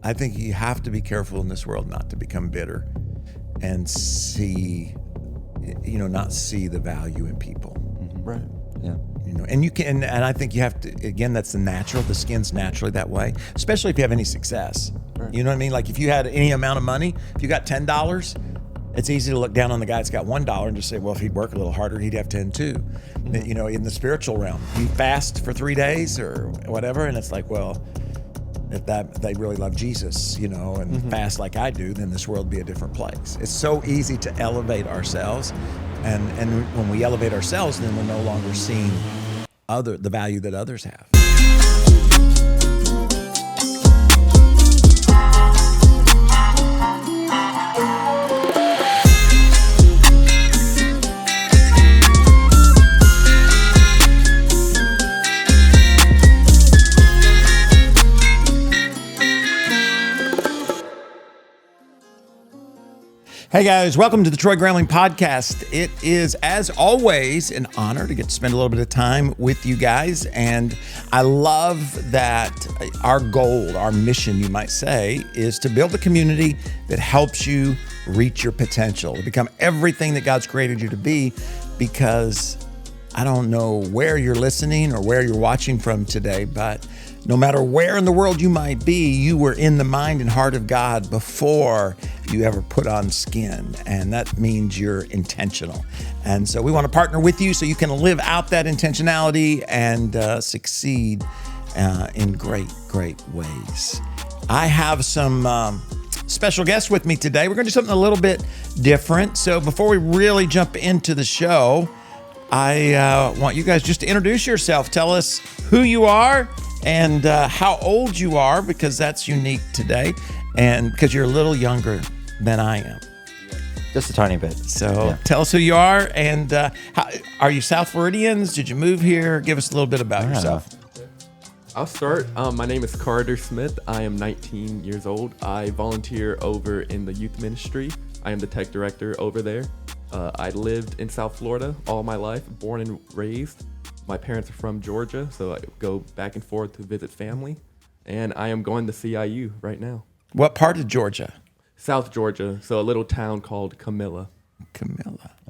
I think you have to be careful in this world not to become bitter and not see the value in people. Mm-hmm. Right. Yeah. And you can, and I think you have to, again, that's the skin's naturally that way, especially if you have any success. Right. You know what I mean? Like if you had any amount of money, if you got $10, it's easy to look down on the guy that's got $1 and just say, well, if he'd work a little harder, he'd have 10 too. Mm-hmm. In the spiritual realm, you fast for 3 days or whatever, and it's like, well, if they really love Jesus, and mm-hmm. fast like I do, then this world would be a different place. It's so easy to elevate ourselves, and when we elevate ourselves, then we're no longer seeing the value that others have. Hey guys, welcome to the Troy Gramling Podcast. It is, as always, an honor to get to spend a little bit of time with you guys. And I love that our goal, our mission, you might say, is to build a community that helps you reach your potential, to become everything that God's created you to be. Because I don't know where you're listening or where you're watching from today, but no matter where in the world you might be, you were in the mind and heart of God before you ever put on skin. And that means you're intentional. And so we want to partner with you so you can live out that intentionality and succeed in great, great ways. I have some special guests with me today. We're going to do something a little bit different. So before we really jump into the show, I want you guys just to introduce yourself. Tell us who you are and how old you are, because that's unique today, and because you're a little younger than I am. Just a tiny bit. So Tell us who you are, and are you South Floridians? Did you move here? Give us a little bit about yourself. I'll start. My name is Carter Smith. I am 19 years old. I volunteer over in the youth ministry. I am the tech director over there. I lived in South Florida all my life, born and raised. My parents are from Georgia, so I go back and forth to visit family. And I am going to CIU right now. What part of Georgia? South Georgia, so a little town called Camilla.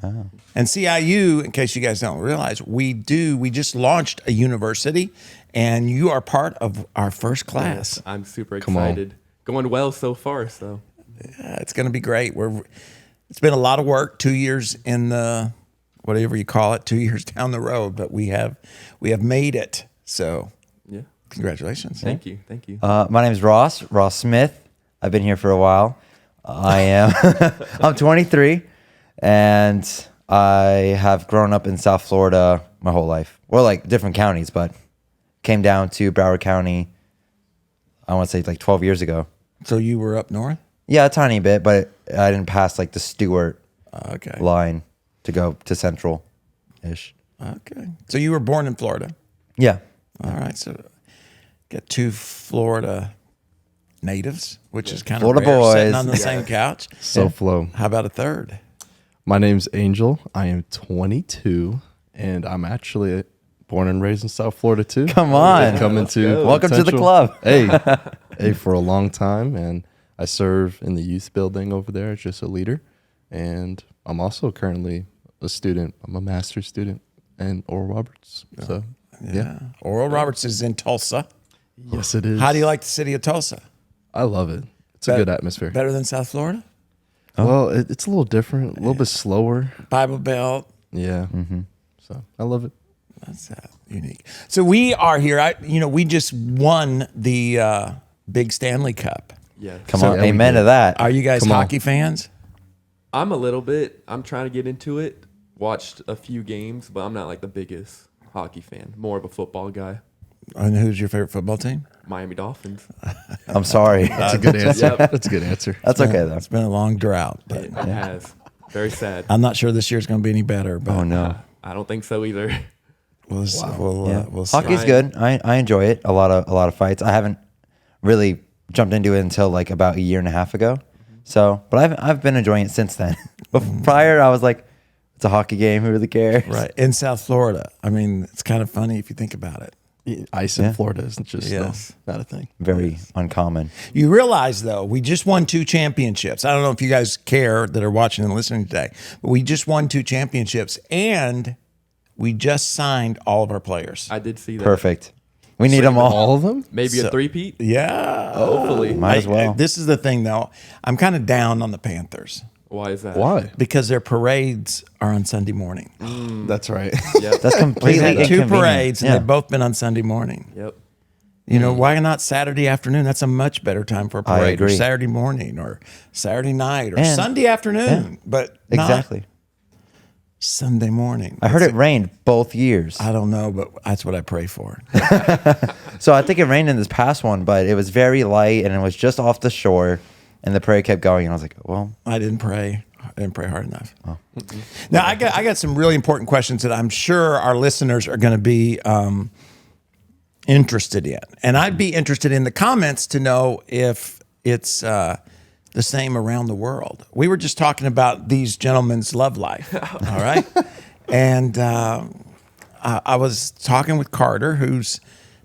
Oh. And CIU, in case you guys don't realize, we just launched a university, and you are part of our first class. Yes, I'm super excited. Going well so far, so. Yeah, it's going to be great. It's been a lot of work, 2 years in the, whatever you call it, 2 years down the road, but we have made it. So yeah, congratulations. Thank you. My name is Ross Smith. I've been here for a while. I'm 23, and I have grown up in South Florida my whole life. Or like different counties, but came down to Broward County, I want to say like 12 years ago. So you were up north? Yeah, a tiny bit, but I didn't pass like the Stewart line to go to Central-ish. Okay. So you were born in Florida? Yeah. All right. So got two Florida natives, which is kind Florida of rare, boys sitting on the same couch. So flow. How about a third? My name's Angel. I am 22, and I'm actually born and raised in South Florida too. Come on. Coming to Welcome to the club. Hey, for a long time, and I serve in the youth building over there as just a leader, and I'm also currently a student. I'm a master's student in Oral Roberts. So yeah. Oral Roberts is in Tulsa. Yes, it is. How do you like the city of Tulsa? I love it. It's a good atmosphere. Better than South Florida? Well, it's a little different, a little bit slower. Bible Belt. Yeah. So I love it. That's unique. So we are here. We just won the Big Stanley Cup. Yeah. Come on. Amen to that. Are you guys hockey fans? I'm a little bit. I'm trying to get into it. Watched a few games, but I'm not like the biggest hockey fan. More of a football guy. And who's your favorite football team? Miami Dolphins. I'm sorry. That's a good answer. That's a good answer. That's okay, though. It's been a long drought. But It has. Very sad. I'm not sure this year's going to be any better. But Oh, no. I don't think so either. We'll see. Hockey's good. I enjoy it. A lot of fights. I haven't really jumped into it until like about a year and a half ago. So, but I've been enjoying it since then. But prior, I was like, it's a hockey game. Who really cares? Right. In South Florida. I mean, it's kind of funny if you think about it. Ice in Florida is just Yes. not a thing. Very uncommon. You realize, though, we just won 2 championships. I don't know if you guys care that are watching and listening today, but we just won 2 championships, and we just signed all of our players. I did see that. Perfect. We need them all. All of them? Maybe a three-peat? Yeah. Hopefully. Might as well. This is the thing, though. I'm kind of down on the Panthers Why is that? Why? because their parades are on Sunday morning. That's right. Yep. That's We've completely had 2 inconvenient. parades, and Yeah. they've both been on Sunday morning. Yep. You know, why not Saturday afternoon? That's a much better time for a I parade. Or agree. Saturday morning or Saturday night or And- Sunday afternoon, but not Exactly. Sunday morning. I heard it rained both years. I don't know, but that's what I pray for. So I think it rained in this past one, but it was very light and it was just off the shore, and the parade kept going. And I was like, well, I didn't pray. I didn't pray hard enough. Now I got some really important questions that I'm sure our listeners are going to be interested in, and I'd be interested in the comments to know if it's the same around the world. We were just talking about these gentlemen's love life, all right, and I was talking with Carter, who's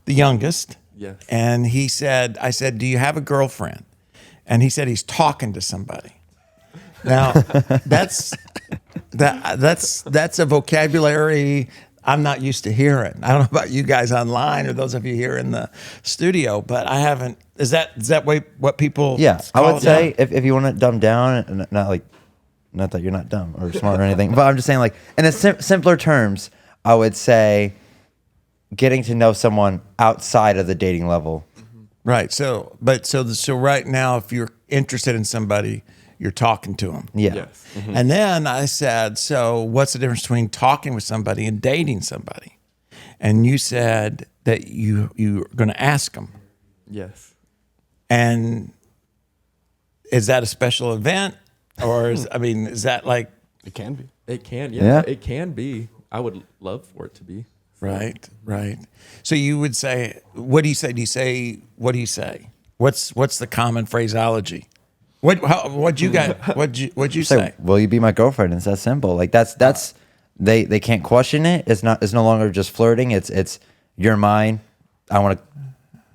the youngest. Yes. And he said, I said, do you have a girlfriend? And he said he's talking to somebody. Now, that's a vocabulary I'm not used to hearing. I don't know about you guys online or those of you here in the studio, but I haven't. Is that what people? yeah. I call would it say if you want to dumb down, and not that you're not dumb or smart or anything, but I'm just saying, like, in a simpler terms, I would say getting to know someone outside of the dating level. Right. So right now, if you're interested in somebody, you're talking to them. Yeah. Yes. And then I said, so what's the difference between talking with somebody and dating somebody? And you said that you're going to ask them. Yes. And is that a special event, or is that like It can be. It can. Yeah. Yeah. It can be. I would love for it to be. right? So you would say, what do you say? What do you say? What's the common phraseology? What'd you So, say? will you be my girlfriend? It's that simple. Like that's they can't question it. It's no longer just flirting. It's you're mine. I want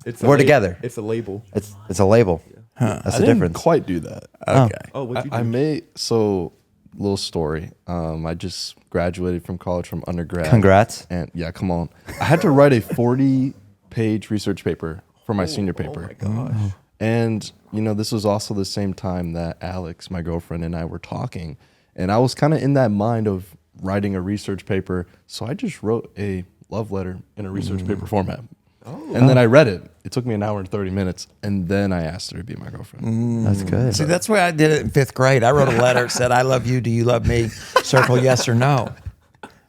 to. We're together. It's a label. It's a label. That's I the didn't difference. quite do that. Okay. Oh, what'd you do? I may little story. I just graduated from college from undergrad. Congrats. And yeah, come on. I had to write a 40-page research paper for my senior paper. Oh my gosh. And this was also the same time that Alex, my girlfriend, and I were talking. And I was kind of in that mind of writing a research paper. So I just wrote a love letter in a research paper format. And then I read it. It took me an hour and 30 minutes. And then I asked her to be my girlfriend. That's good. See, that's why I did it in 5th grade. I wrote a letter that said, "I love you. Do you love me?" Circle yes or no.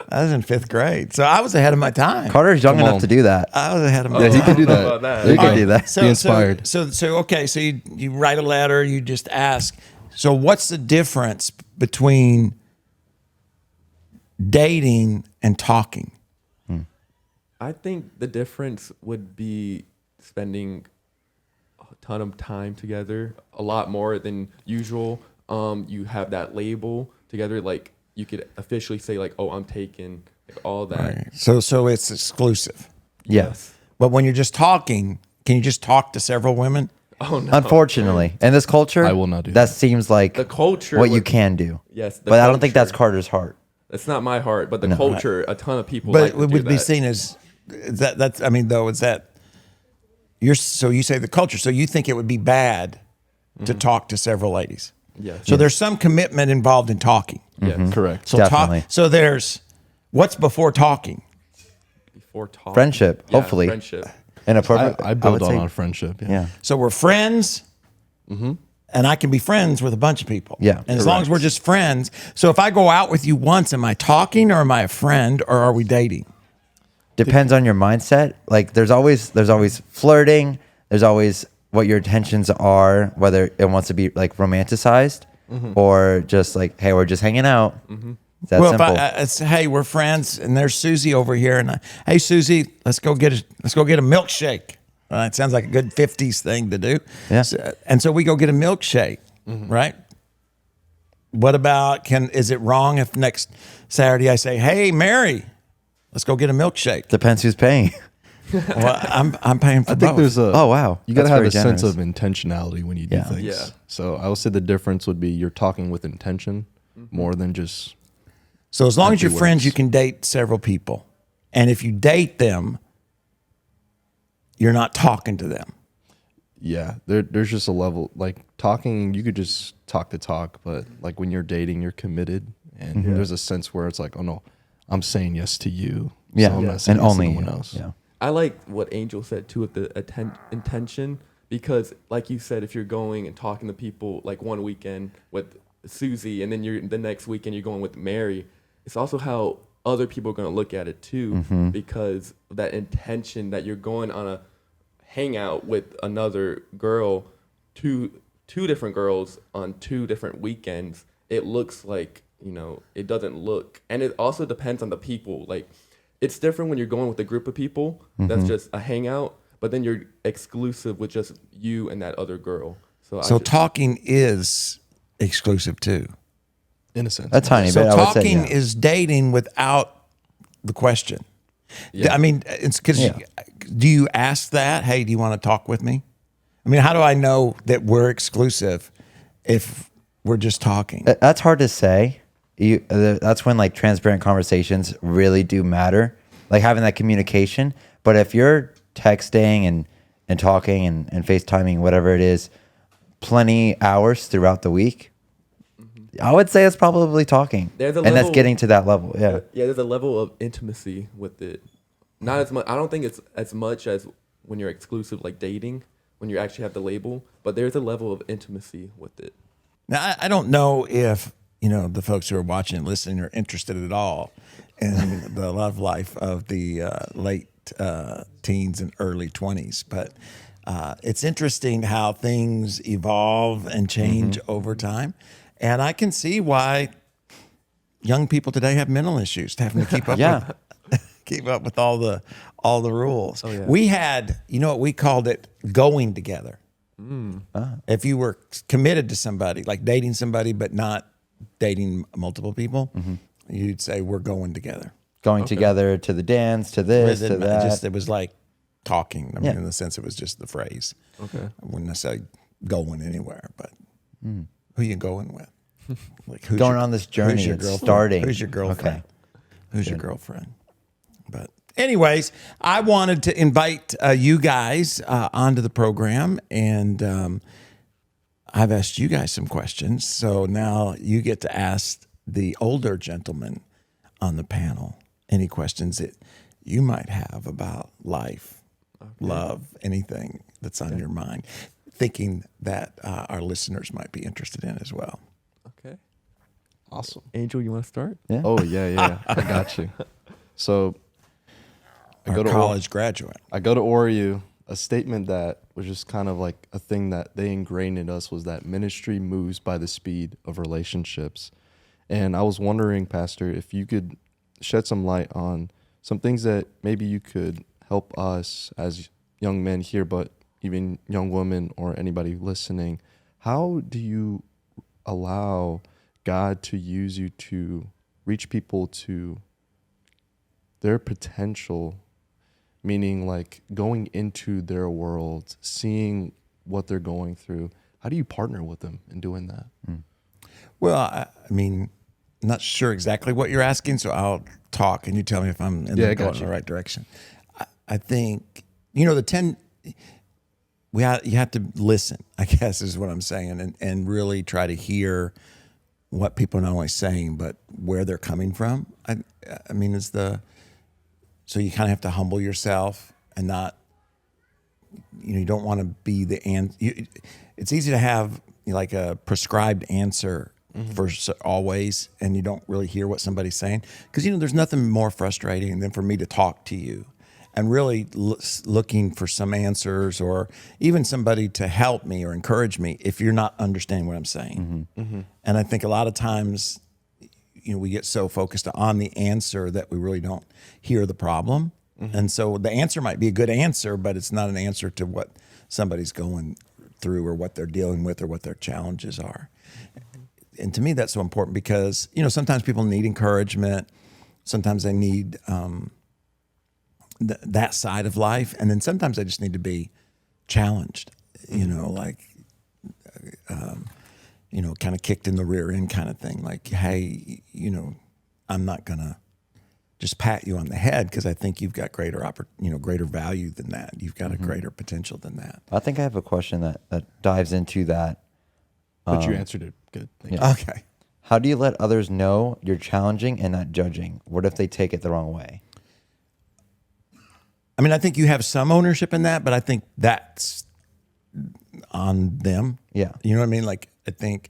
I was in 5th grade, so I was ahead of my time. Carter's young Come enough on. to do that. I was ahead of my Yeah, time. he could do I don't that. know about that. You There can do that. So, Be inspired. So you write a letter, you just ask. So what's the difference between dating and talking? I think the difference would be spending a ton of time together, a lot more than usual. You have that label together, like you could officially say, like, "Oh, I'm taken," like all that. Right. So it's exclusive. Yes. But when you're just talking, can you just talk to several women? Oh no. Unfortunately, in this culture, I will not do that. that. Seems like The culture what you would- can do. Yes, the but I don't think that's culture. Carter's heart. It's not my heart, but the culture. A ton of people. But like to it do would be that. seen as that's. I mean, though, is that you're? So you say the culture. So you think it would be bad to talk to several ladies? Yeah. So there's some commitment involved in talking. Yes. Correct. So Definitely. So there's what's before talking. Before talking. Friendship, Yeah, hopefully. Friendship. In a perfect, I build would say- on friendship. Yeah. So we're friends. And I can be friends with a bunch of people. Yeah. And as long as we're just friends. So if I go out with you once, am I talking or am I a friend or are we dating? Depends on your mindset. Like there's always flirting. There's always what your intentions are, whether it wants to be like romanticized or just like, hey, we're just hanging out. It's that Well, simple. if I say, hey, we're friends, and there's Susie over here, and hey, Susie, let's go get a milkshake. It sounds like a good 50s thing to do. Yeah. So we go get a milkshake, right? What about is it wrong if next Saturday I say, hey, Mary, let's go get a milkshake? Depends who's paying. Well, I'm paying for I think both. there's a. Oh, wow. You gotta That's have very a sense generous. of intentionality when you do Yeah. things. Yeah. So I would say the difference would be you're talking with intention more than just. So as long as you're Empty friends, words. you can date several people. And if you date them, you're not talking to them. Yeah, there's just a level like talking. You could just talk to talk, but like when you're dating, you're committed, and there's a sense where it's like, oh no, I'm saying yes to you. Yeah. so I'm not saying And yes only to no you. one else. Yeah. I like what Angel said too with the intention, because like you said, if you're going and talking to people like one weekend with Susie and then the next weekend you're going with Mary, it's also how other people are going to look at it too, because of that intention that you're going on a hangout with another girl, two different girls on 2 different weekends. It looks like, it doesn't look, and it also depends on the people. Like, it's different when you're going with a group of people that's just a hangout, but then you're exclusive with just you and that other girl. So talking is exclusive too. In a sense. A tiny So bit. I would say, talking yeah. is dating without the question. I mean, it's because do you ask that? Hey, do you want to talk with me? I mean, how do I know that we're exclusive if we're just talking? That's hard to say. That's when like transparent conversations really do matter, like having that communication. But if you're texting and talking and FaceTiming, whatever it is, plenty hours throughout the week, I would say it's probably talking. There's a and that's level- getting to that level. Yeah. Yeah, there's a level of intimacy with it. Not as much. I don't think it's as much as when you're exclusive, like dating, when you actually have the label. But there's a level of intimacy with it. Now, I don't know if the folks who are watching and listening are interested at all in the love life of the late teens and early 20s, but it's interesting how things evolve and change over time, and I can see why young people today have mental issues, having to keep up keep up with all the rules. We had, what we called it, going together. If you were committed to somebody, like dating somebody but not dating multiple people, you'd say we're going together. Going together to the dance, to this, to that. It was like talking. I mean, in the sense it was just the phrase. Okay. I wouldn't necessarily going anywhere, but who you going with? Like who's Going on this journey, who's your it's girlfriend? starting. Who's your girlfriend? Okay. Who's your girlfriend? But anyways, I wanted to invite you guys onto the program, and I've asked you guys some questions. So now you get to ask the older gentleman on the panel any questions that you might have about life, love, anything that's on your mind, thinking that our listeners might be interested in as well. Okay. Awesome. Angel, you want to start? Yeah. Oh yeah. I got you. So Our college graduate. I go to ORU. A statement that was just kind of like a thing that they ingrained in us was that ministry moves by the speed of relationships. And I was wondering, Pastor, if you could shed some light on some things that maybe you could help us as young men here, but even young women or anybody listening. How do you allow God to use you to reach people to their potential, meaning like going into their world, seeing what they're going through? How do you partner with them in doing that? Well, I mean, not sure exactly what you're asking, so I'll talk and you tell me if I'm going in the right direction. I think, you have to listen, I guess is what I'm saying, and really try to hear what people are not only saying, but where they're coming from. I mean, so you kind of have to humble yourself and not, you don't want to be the answer. It's easy to have like a prescribed answer for always, and you don't really hear what somebody's saying. Because, there's nothing more frustrating than for me to talk to you and really looking for some answers or even somebody to help me or encourage me if you're not understanding what I'm saying. And I think a lot of times, we get so focused on the answer that we really don't hear the problem. And so the answer might be a good answer, but it's not an answer to what somebody's going through or what they're dealing with or what their challenges are. And to me, that's so important because, sometimes people need encouragement. Sometimes they need that side of life. And then sometimes I just need to be challenged, like, kind of kicked in the rear end kind of thing. Like, hey, I'm not going to just pat you on the head because I think you've got greater value than that. You've got a greater potential than that. I think I have a question that dives into that. But you answered it good. Thank you. Okay. How do you let others know you're challenging and not judging? What if they take it the wrong way? I mean, I think you have some ownership in that, but I think that's on them. Yeah. You know what I mean? Like, I think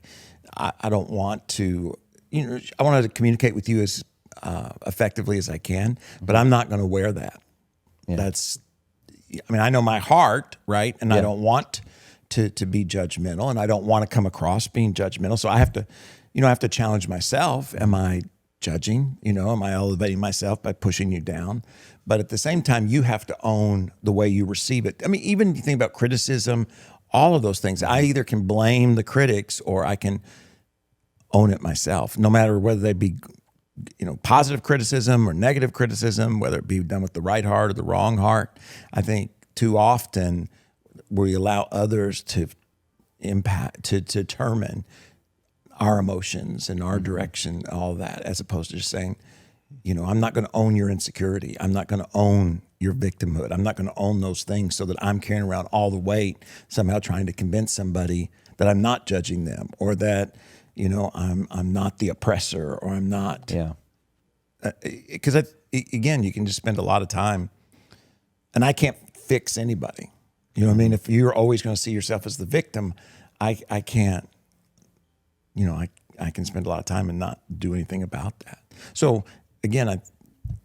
I don't want to, I want to communicate with you as effectively as I can, but I'm not going to wear that. Yeah. I know my heart, right? And I Yeah. don't want to be judgmental, and I don't want to come across being judgmental. So I have to challenge myself. Am I judging? Am I elevating myself by pushing you down? But at the same time, you have to own the way you receive it. I mean, even you think about criticism, all of those things. I either can blame the critics or I can own it myself, no matter whether they be, positive criticism or negative criticism, whether it be done with the right heart or the wrong heart. I think too often we allow others to determine our emotions and our direction, all that, as opposed to just saying, I'm not going to own your insecurity. I'm not going to own your victimhood. I'm not going to own those things so that I'm carrying around all the weight, somehow trying to convince somebody that I'm not judging them, or that, I'm not the oppressor, or I'm not. Yeah. Because again, you can just spend a lot of time, and I can't fix anybody. You know what I mean? If you're always going to see yourself as the victim, I can't. I can spend a lot of time and not do anything about that. So again, I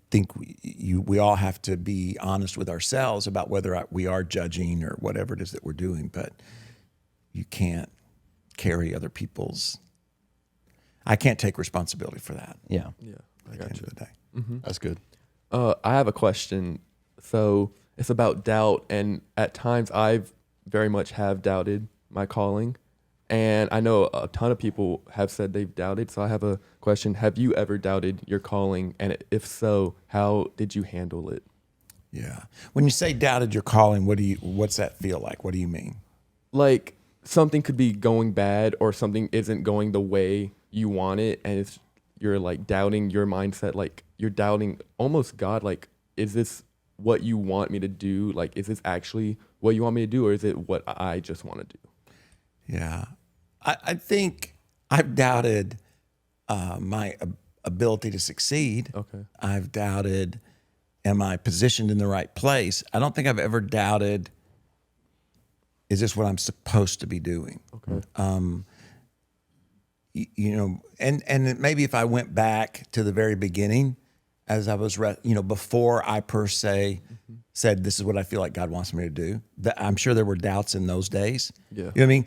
think we all have to be honest with ourselves about whether we are judging or whatever it is that we're doing, but you can't carry other people's. I can't take responsibility for that. Yeah. Yeah, I At the got end you. of the day. That's good. I have a question. So it's about doubt, and at times I've very much have doubted my calling, and I know a ton of people have said they've doubted. So I have a question: have you ever doubted your calling, and if so, how did you handle it? Yeah. When you say doubted your calling, what's that feel like? What do you mean? Like something could be going bad, or something isn't going the way you want it, and you're like doubting your mindset, like you're doubting almost God, like, is this what you want me to do? Like, is this actually what you want me to do, or is it what I just want to do? Yeah. I think I've doubted my ability to succeed. Okay. I've doubted, am I positioned in the right place? I don't think I've ever doubted, is this what I'm supposed to be doing? Okay. And maybe if I went back to the very beginning, as I was, before I per se said, this is what I feel like God wants me to do, I'm sure there were doubts in those days. Yeah. You know what I mean?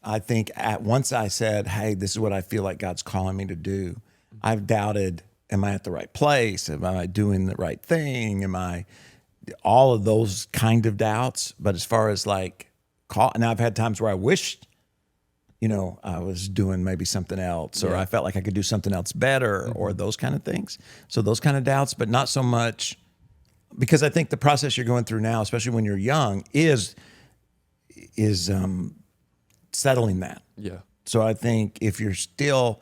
I think once I said, hey, this is what I feel like God's calling me to do, I've doubted, am I at the right place? Am I doing the right thing? All of those kind of doubts. But as far as now I've had times where I wished, I was doing maybe something else, or I felt like I could do something else better, or those kind of things. So those kind of doubts, but not so much, because I think the process you're going through now, especially when you're young, is settling that. Yeah. So I think if you're still,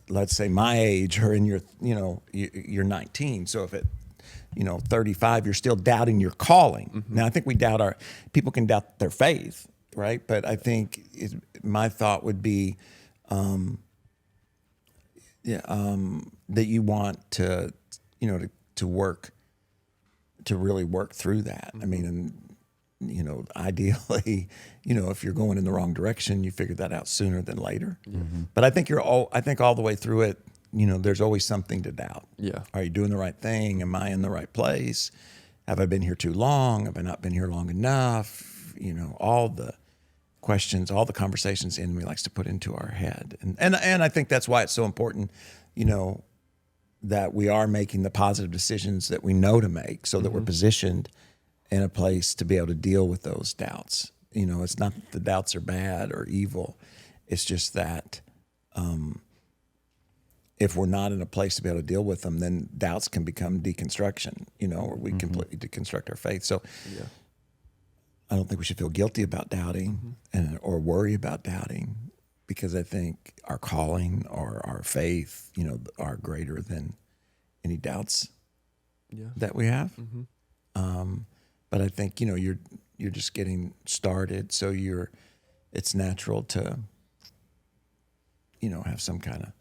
let's say my age, or in your, you're 19. So if at, 35, you're still doubting your calling. Now I think people can doubt their faith, right? But I think my thought would be that you want to really work through that. I mean, and ideally, if you're going in the wrong direction, you figure that out sooner than later. But I think all the way through it, there's always something to doubt. Yeah. Are you doing the right thing? Am I in the right place? Have I been here too long? Have I not been here long enough? All the questions, all the conversations the enemy likes to put into our head. And I think that's why it's so important, that we are making the positive decisions that we know to make, so that we're positioned in a place to be able to deal with those doubts. It's not that the doubts are bad or evil. It's just that if we're not in a place to be able to deal with them, then doubts can become deconstruction, or we completely deconstruct our faith. So I don't think we should feel guilty about doubting or worry about doubting, because I think our calling or our faith, are greater than any doubts that we have. But I think, you're just getting started. So it's natural to, have some kind of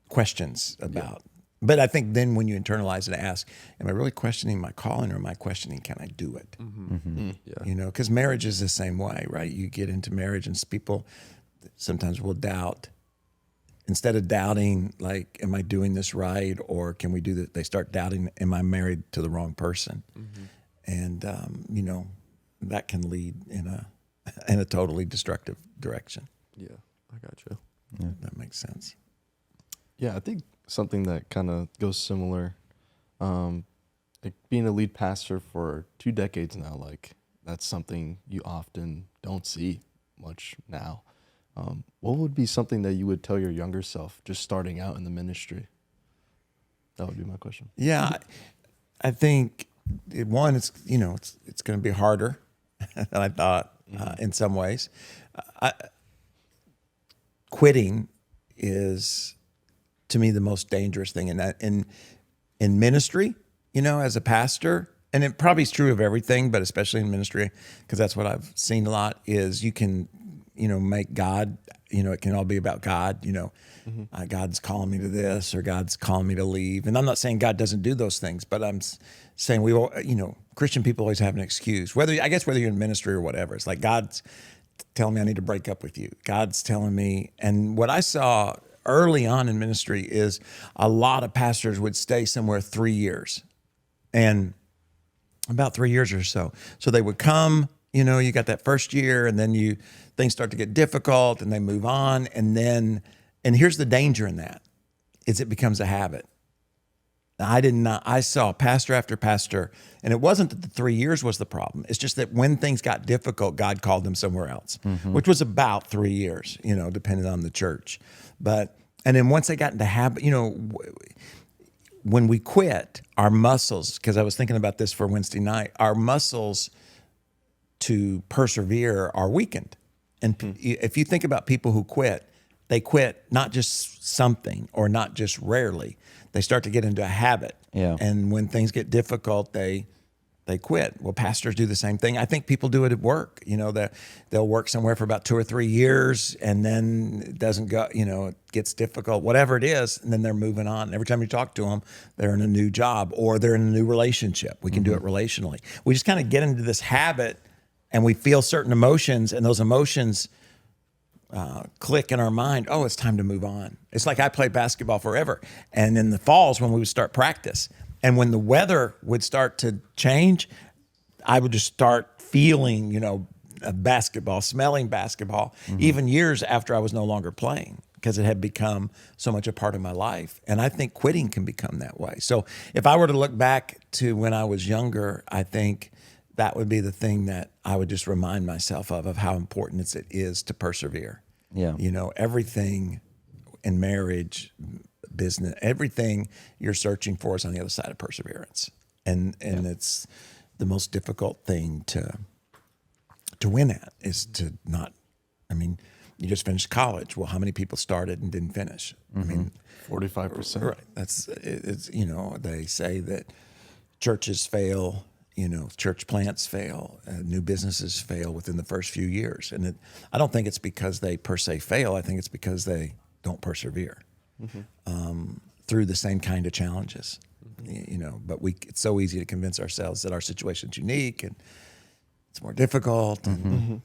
questions about. But I think then when you internalize it, ask, am I really questioning my calling, or am I questioning, can I do it? Yeah. Because marriage is the same way, right? You get into marriage and people sometimes will doubt. Instead of doubting, like, am I doing this right? Or can we do that? They start doubting, am I married to the wrong person? And, that can lead in a totally destructive direction. Yeah, I got you. That makes sense. Yeah, I think something that kind of goes similar, like being a lead pastor for 2 decades now, like that's something you often don't see much now. What would be something that you would tell your younger self just starting out in the ministry? That would be my question. Yeah, I think one, it's going to be harder than I thought in some ways. Quitting is, to me, the most dangerous thing in ministry. As a pastor, and it probably is true of everything, but especially in ministry, because that's what I've seen a lot. Is you can make God. It can all be about God. God's calling me to this, or God's calling me to leave. And I'm not saying God doesn't do those things, but I'm saying we all, Christian people always have an excuse. Whether you're in ministry or whatever, it's like God's telling me I need to break up with you. God's telling me. And what I saw early on in ministry is a lot of pastors would stay somewhere 3 years, and about 3 years or so. So they would come. You got that first year, and then things start to get difficult, and they move on, and here's the danger in that, is it becomes a habit. Now, I saw pastor after pastor, and it wasn't that the 3 years was the problem. It's just that when things got difficult, God called them somewhere else, which was about 3 years, depending on the church. And then once they got into habit, when we quit, our muscles, because I was thinking about this for Wednesday night, our muscles to persevere are weakened. And if you think about people who quit, they quit not just something, or not just rarely. They start to get into a habit. Yeah. And when things get difficult, they quit. Well, pastors do the same thing. I think people do it at work. They'll work somewhere for about 2 or 3 years, and then it doesn't go, it gets difficult, whatever it is, and then they're moving on. And every time you talk to them, they're in a new job, or they're in a new relationship. We can do it relationally. We just kind of get into this habit, and we feel certain emotions, and those emotions click in our mind. Oh, it's time to move on. It's like I played basketball forever. And in the falls, when we would start practice, and when the weather would start to change, I would just start feeling, basketball, smelling basketball, even years after I was no longer playing, because it had become so much a part of my life. And I think quitting can become that way. So if I were to look back to when I was younger, I think that would be the thing that I would just remind myself of how important it is to persevere. Yeah. Everything in marriage, business, everything you're searching for is on the other side of perseverance. And it's the most difficult thing to win at, is to not, you just finished college. Well, how many people started and didn't finish? 45%. Right. It's they say that churches fail, church plants fail, new businesses fail within the first few years. And I don't think it's because they per se fail. I think it's because they don't persevere through the same kind of challenges, but it's so easy to convince ourselves that our situation's unique and it's more difficult. And,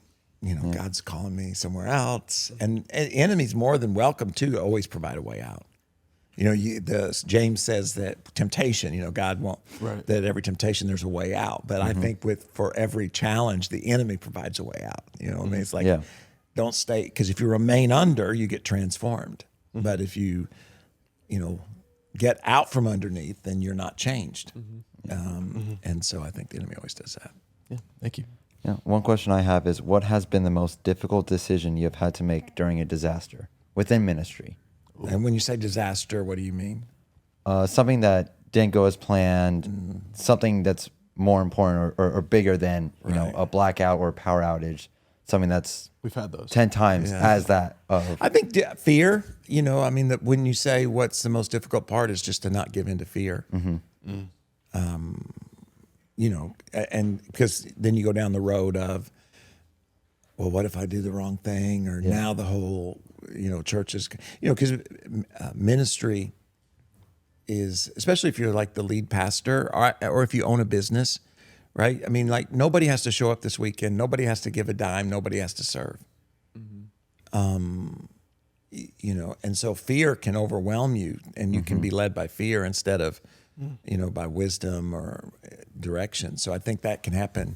God's calling me somewhere else. And enemies more than welcome to always provide a way out. James says that temptation, God won't, that every temptation there's a way out. But I think for every challenge, the enemy provides a way out. It's like, don't stay, because if you remain under, you get transformed. But if you, get out from underneath, then you're not changed. And so I think the enemy always does that. Yeah, thank you. Yeah. One question I have is, what has been the most difficult decision you have had to make during a disaster? within ministry. And when you say disaster, what do you mean? Something that didn't go as planned, something that's more important or bigger than you know a blackout or a power outage, something that's We've had those 10 times as that of I think fear, you know, I mean, that when you say what's the most difficult part is just to not give in to fear. You know, and because then you go down the road of, well, what if I do the wrong thing? Or now the whole, you know, church is, you know, because ministry is, especially if you're like the lead pastor or if you own a business, right? I mean, like nobody has to show up this weekend. Nobody has to give a dime. Nobody has to serve. You know, and so fear can overwhelm you and you can be led by fear instead of, you know, by wisdom or direction. So I think that can happen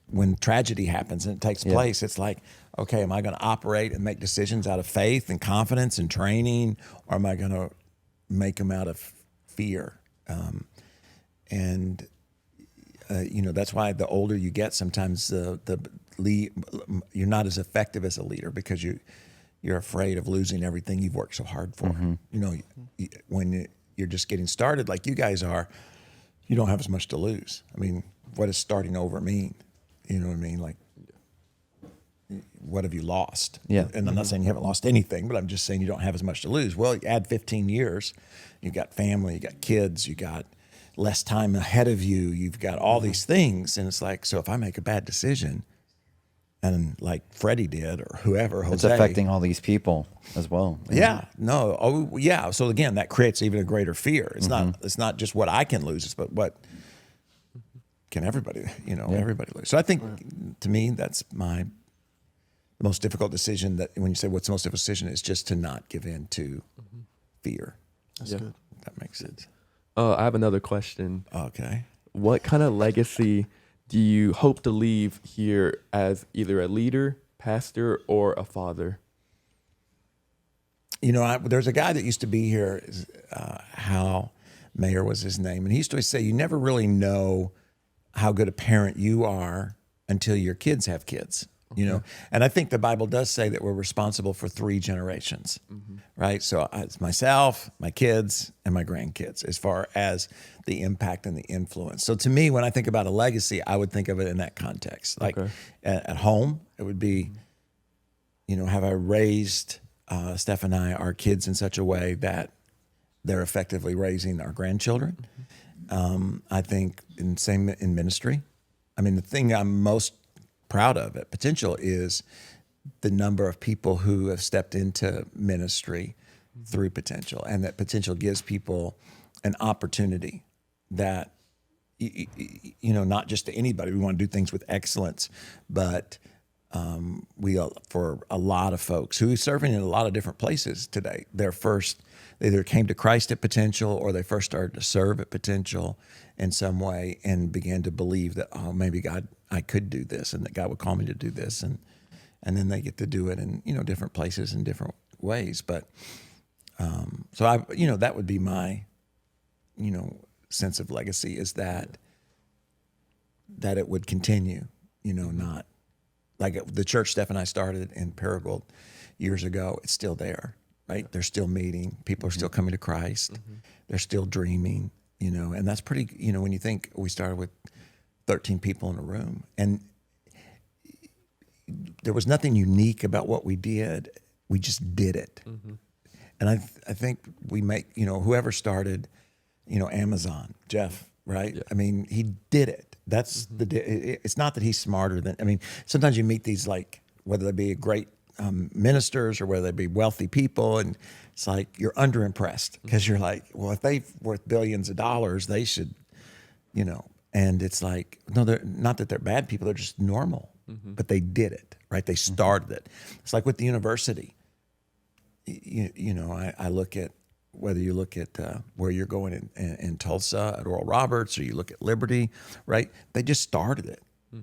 when tragedy happens and it takes place. It's like, okay, am I going to operate and make decisions out of faith and confidence and training, or am I going to make them out of fear? You know, that's why the older you get, sometimes the lead, you're not as effective as a leader because you're afraid of losing everything you've worked so hard for. You know, when you're just getting started like you guys are, you don't have as much to lose. I mean, what does starting over mean? You know what I mean? Like, what have you lost? Yeah. And I'm not saying you haven't lost anything, but I'm just saying you don't have as much to lose. Well, you add 15 years, you got family, you got kids, you got less time ahead of you, you've got all these things. And it's like, so if I make a bad decision, and like Freddie did or whoever, Jose, it's affecting all these people as well. Yeah, no, oh yeah. So again, that creates even a greater fear. It's not just what I can lose, but what can everybody, you know, everybody lose. So I think to me, that's the most difficult decision. That when you say what's the most difficult decision, is just to not give in to fear. That's good. That makes sense. I have another question. Okay. What kind of legacy do you hope to leave here as either a leader, pastor, or a father? You know, there's a guy that used to be here, Hal Mayer was his name, and he used to always say, you never really know how good a parent you are until your kids have kids. You know, and I think the Bible does say that we're responsible for 3 generations, right? So it's myself, my kids, and my grandkids as far as the impact and the influence. So to me, when I think about a legacy, I would think of it in that context. Like at home, it would be, you know, have I raised Steph and I, our kids in such a way that they're effectively raising our grandchildren? I think in ministry. I mean, the thing I'm most proud of at Potential is the number of people who have stepped into ministry through Potential, and that Potential gives people an opportunity that, you know, not just to anybody. We want to do things with excellence, but for a lot of folks who are serving in a lot of different places today, they either came to Christ at Potential or they first started to serve at Potential in some way and began to believe that, oh, maybe God, I could do this, and that God would call me to do this, and then they get to do it in, you know, different places in different ways. But so I, you know, that would be my, you know, sense of legacy, is that it would continue, you know, not like the church Steph and I started in Paragould years ago. It's still there, right? They're still meeting. People are still coming to Christ. They're still dreaming, you know, and that's pretty, you know, when you think we started with 13 people in a room, and there was nothing unique about what we did. We just did it. And I think we make, you know, whoever started, you know, Amazon, Jeff, right? Yeah. I mean, he did it. That's it's not that he's smarter than, I mean, sometimes you meet these, like, whether they be great ministers or whether they be wealthy people, and it's like you're underimpressed because you're like, well, if they're worth billions of dollars, they should, you know. And it's like, no, they're not that they're bad people, they're just normal, but they did it, right? They started it. It's like with the university. You know, I look at, whether you look at where you're going in Tulsa at Oral Roberts, or you look at Liberty, right? They just started it.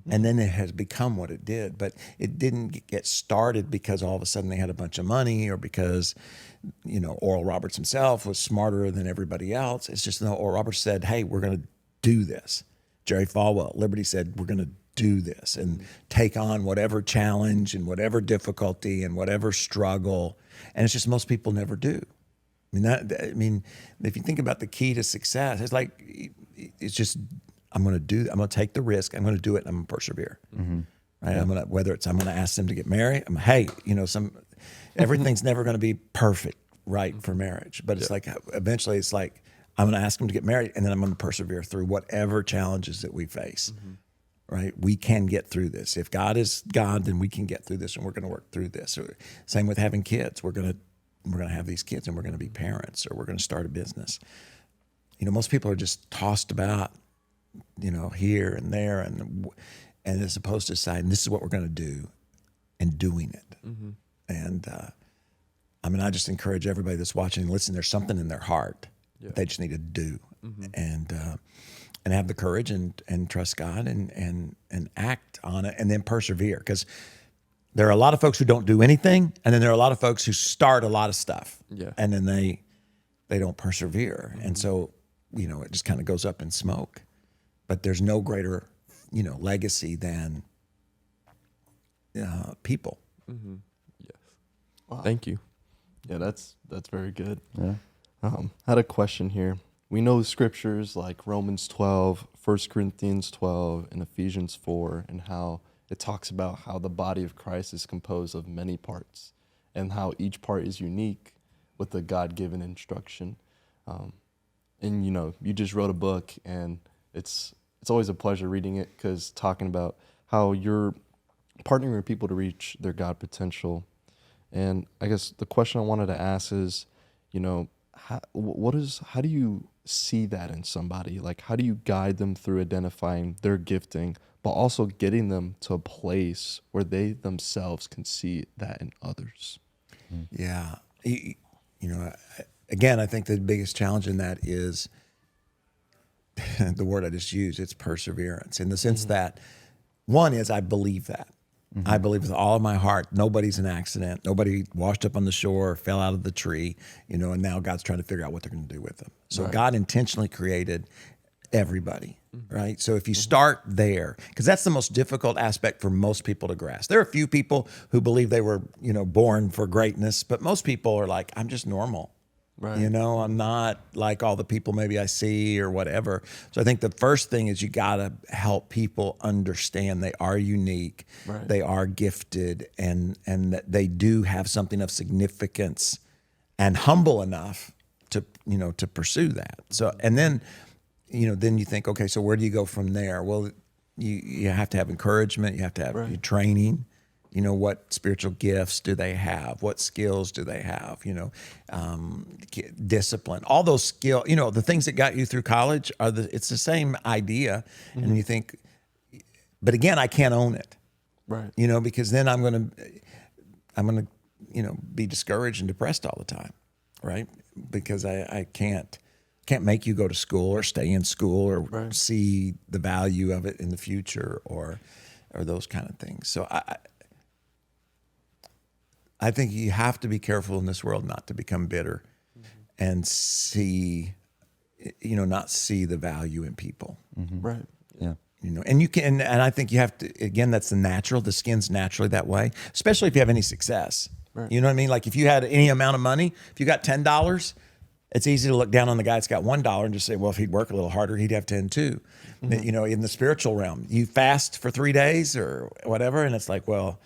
And then it has become what it did. But it didn't get started because all of a sudden they had a bunch of money, or because, you know, Oral Roberts himself was smarter than everybody else. It's just, no, Oral Roberts said, hey, we're going to do this. Jerry Falwell, Liberty said, we're going to do this and take on whatever challenge and whatever difficulty and whatever struggle. And it's just most people never do. I mean, if you think about the key to success, it's like, it's just, I'm going to take the risk. I'm going to do it. And I'm going to persevere. Right? I'm going to ask them to get married. Everything's never going to be perfect, right, for marriage. But it's like, eventually it's like, I'm going to ask them to get married, and then I'm going to persevere through whatever challenges that we face, right? We can get through this. If God is God, then we can get through this, and we're going to work through this. Same with having kids. We're going to have these kids, and we're going to be parents, or we're going to start a business. Most people are just tossed about, here and there, and as opposed to deciding this is what we're going to do and doing it. And I just encourage everybody that's watching and listening, there's something in their heart that they just need to do, and have the courage and trust God and act on it, and then persevere. Because there are a lot of folks who don't do anything, and then there are a lot of folks who start a lot of stuff, and then they don't persevere, and so it just kind of goes up in smoke. But there's no greater legacy than people. Yes. Wow. Thank you. Yeah, that's very good. Yeah. I had a question here. We know scriptures like Romans 12, 1 Corinthians 12, and Ephesians 4, and how it talks about how the body of Christ is composed of many parts, and how each part is unique with a God-given instruction. And you just wrote a book, and it's always a pleasure reading it, because talking about how you're partnering with people to reach their God potential. And I guess the question I wanted to ask is, how do you see that in somebody? Like, how do you guide them through identifying their gifting, but also getting them to a place where they themselves can see that in others? Yeah. Again, I think the biggest challenge in that is the word I just used. It's perseverance, in the sense that, one is, I believe that. I believe with all of my heart, nobody's an accident. Nobody washed up on the shore, fell out of the tree, and now God's trying to figure out what they're going to do with them. So God intentionally created everybody, right? So if you start there, because that's the most difficult aspect for most people to grasp. There are a few people who believe they were, born for greatness, but most people are like, I'm just normal. Right. I'm not like all the people maybe I see or whatever. So I think the first thing is you got to help people understand they are unique, right. They are gifted, and that they do have something of significance, and humble enough to pursue that. So, and then you think, okay, so where do you go from there? Well, you have to have encouragement. You have to have your training. What spiritual gifts do they have? What skills do they have? Discipline, all those skills, the things that got you through college it's the same idea. And you think, but again, I can't own it. Right. Because then I'm going to, be discouraged and depressed all the time. Right. Because I can't make you go to school or stay in school or see the value of it in the future or those kind of things. So I think you have to be careful in this world not to become bitter and see, not see the value in people. Right. Yeah. And you can, and I think you have to, again, that's the skin's naturally that way, especially if you have any success. Right. You know what I mean? Like if you had any amount of money, if you got $10, it's easy to look down on the guy that's got $1 and just say, well, if he'd work a little harder, he'd have 10 too. In the spiritual realm, you fast for 3 days or whatever. And it's like, well,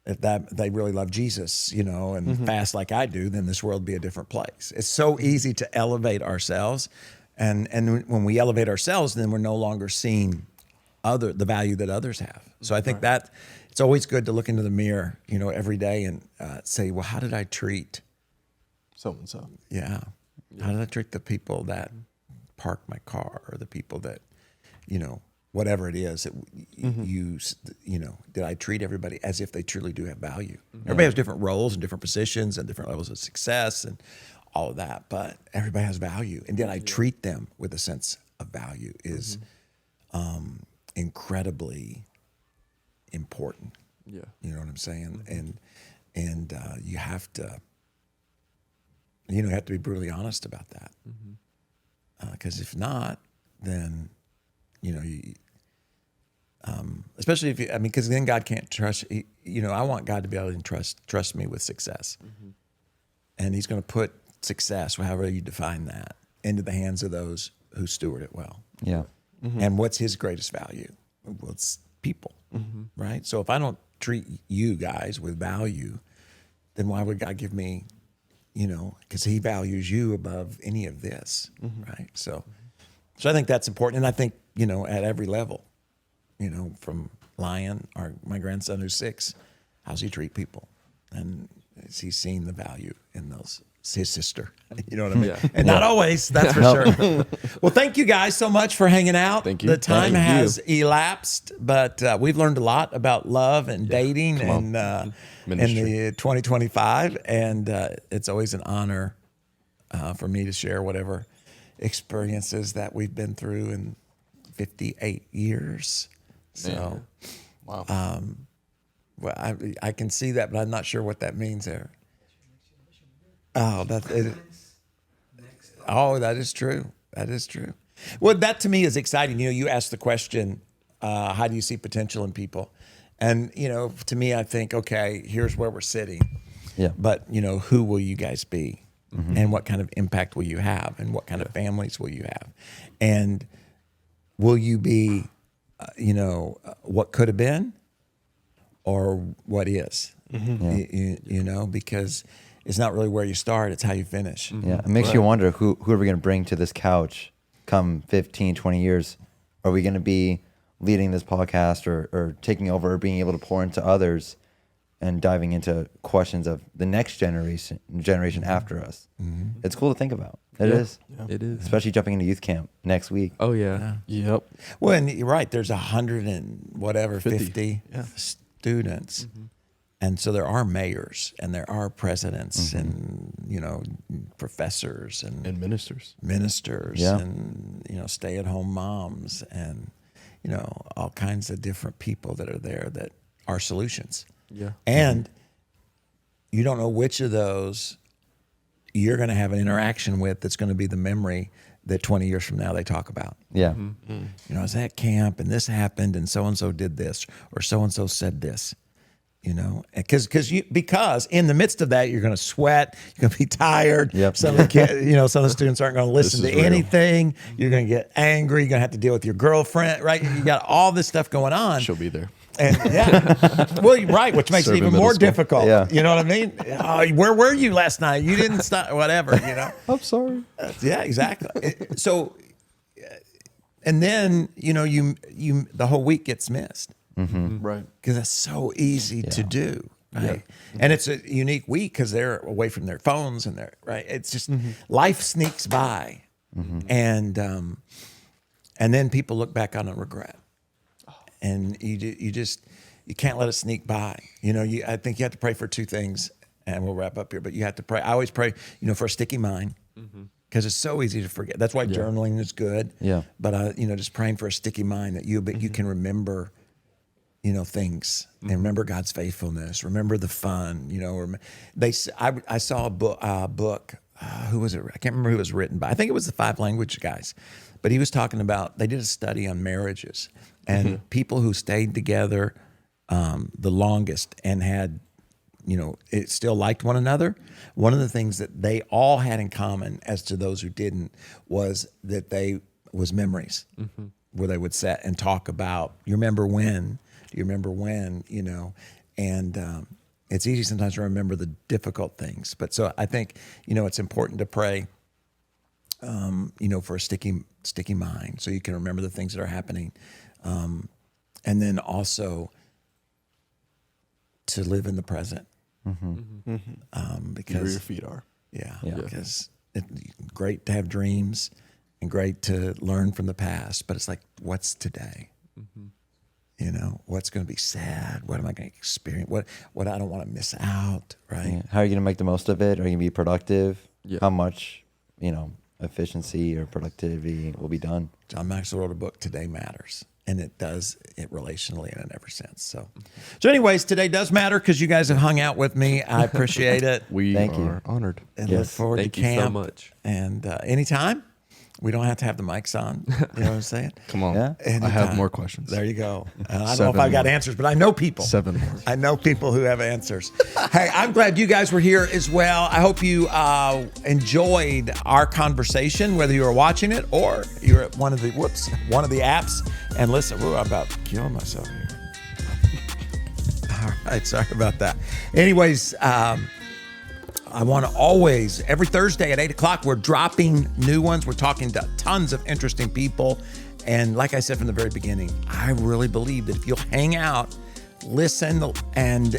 if they really love Jesus, and fast like I do, then this world would be a different place. It's so easy to elevate ourselves. And when we elevate ourselves, then we're no longer seeing the value that others have. So I think that it's always good to look into the mirror, every day and say, well, how did I treat so-and-so? Yeah. How did I treat the people that park my car, or the people that, whatever it is that did I treat everybody as if they truly do have value? Everybody has different roles and different positions and different levels of success and all of that, but everybody has value. And did I treat them with a sense of value is incredibly important. Yeah. You know what I'm saying? And you have to, be brutally honest about that. Because if not, then, Especially if you, I mean, because then God can't trust. I want God to be able to trust me with success, and He's going to put success, however you define that, into the hands of those who steward it well. Yeah. And what's His greatest value? Well, it's people, right? So if I don't treat you guys with value, then why would God give me? Because He values you above any of this, right? So I think that's important, and I think at every level. From Lion, my grandson who's 6, how's he treat people? And has he seen the value in those? His sister, you know what I mean? Yeah. And not always, that's for sure. Well, thank you guys so much for hanging out. Thank you. The time Thank has elapsed, but we've learned a lot about love and dating and in Ministry. the 2025. And it's always an honor for me to share whatever experiences that we've been through in 58 years. So, Wow. well, I can see that, but I'm not sure what that means there. Oh, that is true. That is true. Well, that to me is exciting. You asked the question, how do you see potential in people? And, to me, I think, okay, here's where we're sitting. Yeah. But, who will you guys be? And what kind of impact will you have? And what kind of families will you have? And will you be, what could have been or what is? Because it's not really where you start, it's how you finish. Yeah, it makes you wonder who are we going to bring to this couch come 15, 20 years? Are we going to be leading this podcast or taking over or being able to pour into others and diving into questions of the next generation after us? It's cool to think about. It is. Yeah. It is. Especially jumping into youth camp next week. Oh yeah. Yep. Well, and you're right, there's 100 and whatever, 50 Yeah. students. And so there are mayors and there are presidents and, professors and Ministers. ministers Yeah. and, stay-at-home moms and, all kinds of different people that are there that are solutions. Yeah. And you don't know which of those you're going to have an interaction with that's going to be the memory that 20 years from now they talk about. Yeah. I was at camp and this happened and so did this or so said this. Because in the midst of that, you're going to sweat, you're going to be tired. Yep. Some of the students aren't going to listen to This is real. anything. You're going to get angry. You're going to have to deal with your girlfriend, right? You got all this stuff going on. She'll be there. And well, you're right, which makes it Serve in even middle more school. difficult. Yeah. You know what I mean? Oh, where were you last night? You didn't stop, whatever, I'm sorry. Yeah, exactly. So, and then, you the whole week gets missed. Right. Because that's so easy to do, right? And it's a unique week because they're away from their phones and they're right. It's just life sneaks by, and then people look back on a regret, and you can't let it sneak by. I think you have to pray for 2 things, and we'll wrap up here. But you have to pray. I always pray, for a sticky mind. Because it's so easy to forget. That's why journaling is good. Yeah. But just praying for a sticky mind that you can remember things and remember God's faithfulness, remember the fun, I saw a book, who was it? I can't remember who it was written by. I think it was the 5 language guys, but he was talking about, they did a study on marriages and people who stayed together the longest and had, it still liked one another. One of the things that they all had in common as to those who didn't was that was memories where they would sit and talk about, do you remember when, and it's easy sometimes to remember the difficult things. But so I think, it's important to pray, for a sticky mind so you can remember the things that are happening. And then also to live in the present. Because Where your feet are. Yeah, Yeah. because it's great to have dreams and great to learn from the past, but it's like, what's today? What's going to be sad? What am I going to experience? What I don't want to miss out, right? Yeah. How are you going to make the most of it? Are you going to be productive? Yeah. How much, efficiency or productivity will be done? John Maxwell wrote a book, Today Matters, and it does it relationally and in every sense. So anyways, today does matter because you guys have hung out with me. I appreciate it. We Thank you. are honored. And look Yes. forward Thank to you so camp. much. And anytime. We don't have to have the mics on. You know what I'm saying? Come on. Yeah. I have more questions. There you go. I don't know if 7 I've got more. answers, but I know people. 7 more. I know people who have answers. Hey, I'm glad you guys were here as well. I hope you enjoyed our conversation, whether you were watching it or you're at one of the apps. And listen, I'm about killing myself here. All right, sorry about that. Anyways, I want to always, every Thursday at 8 o'clock, we're dropping new ones. We're talking to tons of interesting people. And like I said from the very beginning, I really believe that if you'll hang out, listen, and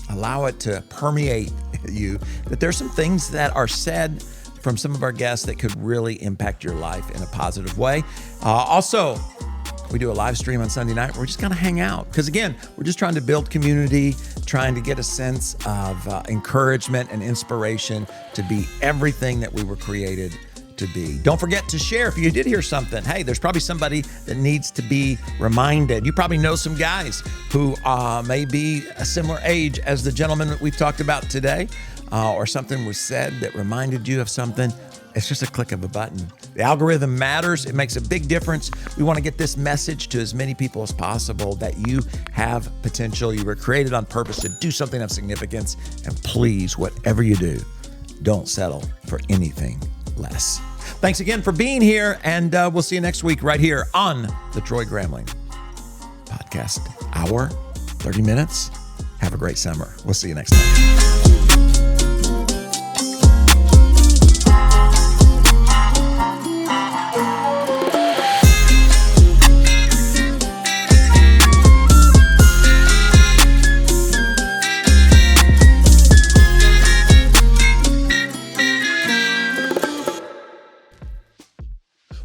allow it to permeate you, that there's some things that are said from some of our guests that could really impact your life in a positive way. Also, we do a live stream on Sunday night. We're just going to hang out because, again, we're just trying to build community, trying to get a sense of encouragement and inspiration to be everything that we were created to be. Don't forget to share if you did hear something. Hey, there's probably somebody that needs to be reminded. You probably know some guys who may be a similar age as the gentleman that we've talked about today, or something was said that reminded you of something. It's just a click of a button. The algorithm matters. It makes a big difference. We want to get this message to as many people as possible that you have potential. You were created on purpose to do something of significance. And please, whatever you do, don't settle for anything less. Thanks again for being here. And we'll see you next week right here on the Troy Gramling Podcast. Hour, 30 minutes. Have a great summer. We'll see you next time.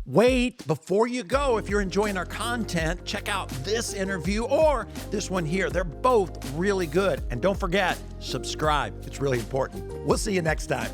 Wait, before you go, if you're enjoying our content, check out this interview or this one here. They're both really good. And don't forget, subscribe. It's really important. We'll see you next time.